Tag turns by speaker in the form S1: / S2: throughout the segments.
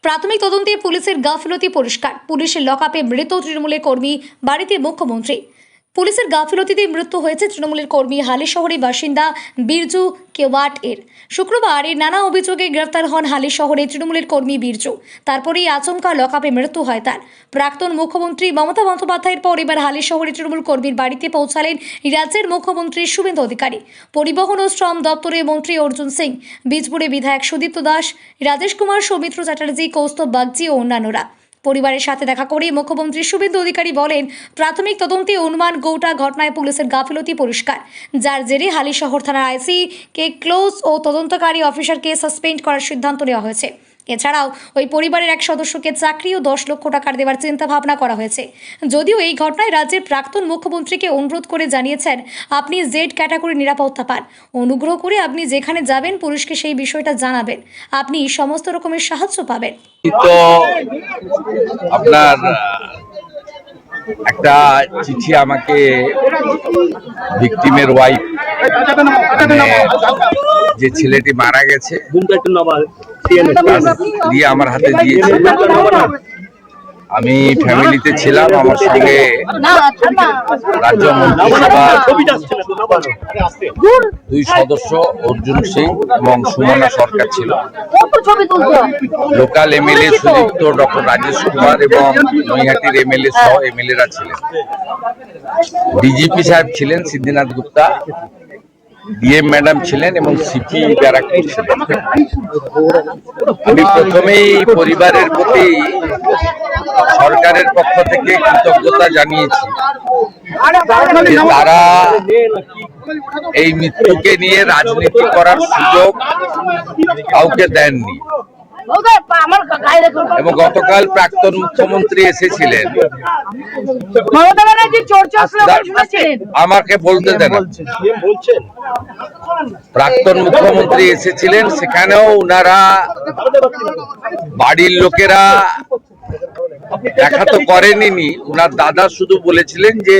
S1: প্রাথমিক তদন্তে পুলিশের গাফিলতি পরিষ্কার। পুলিশের লকআপে মৃত তৃণমূলের কর্মী, বাড়িতে মুখ্যমন্ত্রী। পুলিশের গাফিলতিতে মৃত্যু হয়েছে তৃণমূলের কর্মী হালিশহরের বাসিন্দা বীরজু কেওয়াট এর। শুক্রবার এই নানা অভিযোগে গ্রেফতার হন হালিশহরের তৃণমূলের কর্মী বীরজু। তারপরেই আচমকা লকআপে মৃত্যু হয় তার। প্রাক্তন মুখ্যমন্ত্রী মমতা বন্দ্যোপাধ্যায়ের পর এবার হালিশহরের তৃণমূল কর্মীর বাড়িতে পৌঁছালেন রাজ্যের মুখ্যমন্ত্রী শুভেন্দু অধিকারী, পরিবহন ও শ্রম দপ্তরের মন্ত্রী অর্জুন সিং, বীজপুরে বিধায়ক সুদীপ্ত দাস, রাজেশ কুমার, সৌমিত্র চ্যাটার্জি, কৌস্তব বাগচি ও অন্যান্যরা। পরিবারের সাথে দেখা করে মুখ্যমন্ত্রী শুভেন্দু অধিকারী বলেন, প্রাথমিক তদন্তে অনুমান গোটা ঘটনায় পুলিশের গাফিলতি পরিষ্কার, যার জেরে হালিশহর থানার আইসি কে ক্লোজ ও তদন্তকারী অফিসারকে সাসপেন্ড করার সিদ্ধান্ত নেওয়া হয়েছে। এছাড়াও ওই পরিবারের এক সদস্যকে চাকরি ও 10 লক্ষ টাকা দেওয়ার চিন্তা ভাবনা করা হয়েছে। যদিও এই ঘটনায় রাজ্যের প্রাক্তন মুখ্যমন্ত্রীকে অনুরোধ করে জানিয়েছেন, আপনি জেড ক্যাটাগরি নিরাপত্তা পান, অনুগ্রহ করে আপনি যেখানে যাবেন পুলিশকে সেই বিষয়টা জানাবেন, আপনি সমস্ত রকমের সাহায্য পাবেন।
S2: তো আপনার একটা চিঠি আমাকে ভিকটিমের ওয়াইফ, যে ছেলেটি মারা গেছে, দিয়ে আমার হাতে দিয়েছে। আমি ফ্যামিলিতে ছিলাম, আমার সঙ্গে রাজ্য মন্ত্রিসভার 2 সদস্য অর্জুন সিং এবং সুমনা সরকার ছিল। Local MLA Sudipta, doctor Rajesh Kumar এবং নৈহাটির এমএলএ সহ এমএলএরা ছিলেন। ডিজিপি সাহেব ছিলেন সিদ্ধিনাথ গুপ্তা, ডিএম ম্যাডাম ছিলেন এবং সিপি ব্যারাকপুর ছিলেন। আমি প্রথমেই পরিবারের প্রতি সরকারের পক্ষ থেকে কৃতজ্ঞতা জানিয়েছি যে তারা এই মৃত্যুকে নিয়ে রাজনীতি করার সুযোগ কাউকে দেননি। এবং গতকাল প্রাক্তন মুখ্যমন্ত্রী এসেছিলেন, আমাকে বলতে দেন, প্রাক্তন মুখ্যমন্ত্রী এসেছিলেন, সেখানেও উনারা বাড়ির লোকেরা দেখা তো করেনি। উনার দাদা শুধু বলেছিলেন যে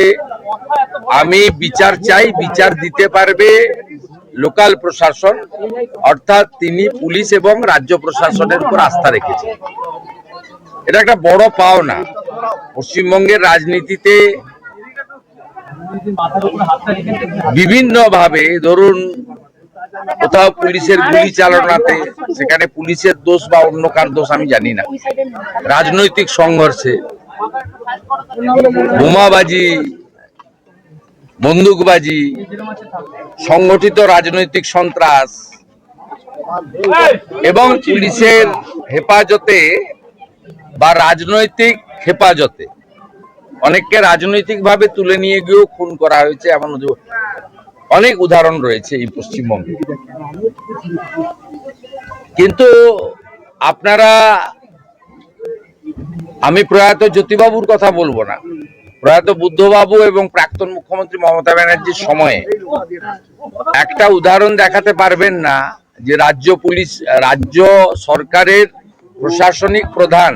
S2: আমি বিচার চাই, বিচার দিতে পারবে লোকাল প্রশাসন, অর্থাৎ তিনি পুলিশ এবং রাজ্য প্রশাসনের উপর আস্থা রেখেছেন। এটা একটা বড় পাওনা। পশ্চিমবঙ্গের রাজনীতিতে বিভিন্ন ভাবে, ধরুন কোথাও পুলিশের গুলি চালনাতে, সেখানে পুলিশের দোষ বা অন্য কার দোষ আমি জানি না, রাজনৈতিক সংঘর্ষে, বোমাবাজি, বন্দুকবাজি, সংগঠিত রাজনৈতিক সন্ত্রাস এবং পুলিশের হেফাজতে বা রাজনৈতিক হেফাজতে অনেককে রাজনৈতিক ভাবে তুলে নিয়ে গিয়েও খুন করা হয়েছে, এমন অনেক উদাহরণ রয়েছে এই পশ্চিমবঙ্গে। কিন্তু আপনারা, আমি প্রয়াত জ্যোতিবাবুর কথা বলবো না, প্রয়াত বুদ্ধবাবু এবং প্রাক্তন মুখ্যমন্ত্রী মমতা ব্যানার্জির সময়ে একটা উদাহরণ দেখাতে পারবেন না যে রাজ্য সরকারের প্রশাসনিক প্রধান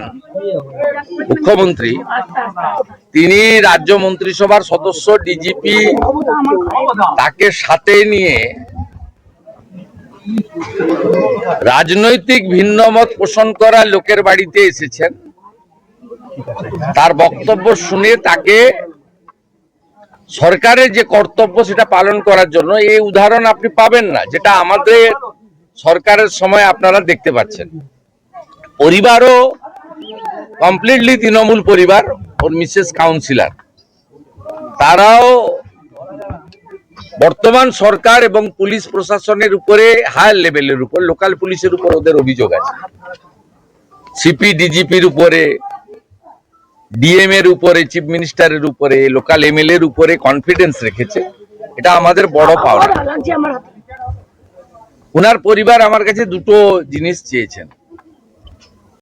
S2: মুখ্যমন্ত্রী, তিনি রাজ্য মন্ত্রিসভার সদস্য, ডিজিপি, তাকে সাথে নিয়ে রাজনৈতিক ভিন্নমত পোষণ করা লোকের বাড়িতে এসেছেন। তার বক্তব্য শুনে তাকে সরকারের যে কর্তব্য সেটা পালন করার জন্য, এই উদাহরণ আপনি পাবেন না, যেটা আমাদের সরকারের সময় আপনারা দেখতে পাচ্ছেন। পরিবারও কমপ্লিটলি তৃণমূল পরিবার, ওর মিসেস কাউন্সিলর, তারাও বর্তমান সরকার এবং পুলিশ প্রশাসনের উপরে, হায়ার লেভেলের উপর, লোকাল পুলিশের উপর ওদের অভিযোগ আছে, সিপি ডিজিপির উপরে, ডিএম এর উপরে, চিফ মিনিস্টারের উপরে, লোকাল এমএলএ এর উপরে কনফিডেন্স রেখেছে। এটা আমাদের বড় পাওনা। ওনার পরিবার আমার কাছে দুটো জিনিস চেয়েছেন।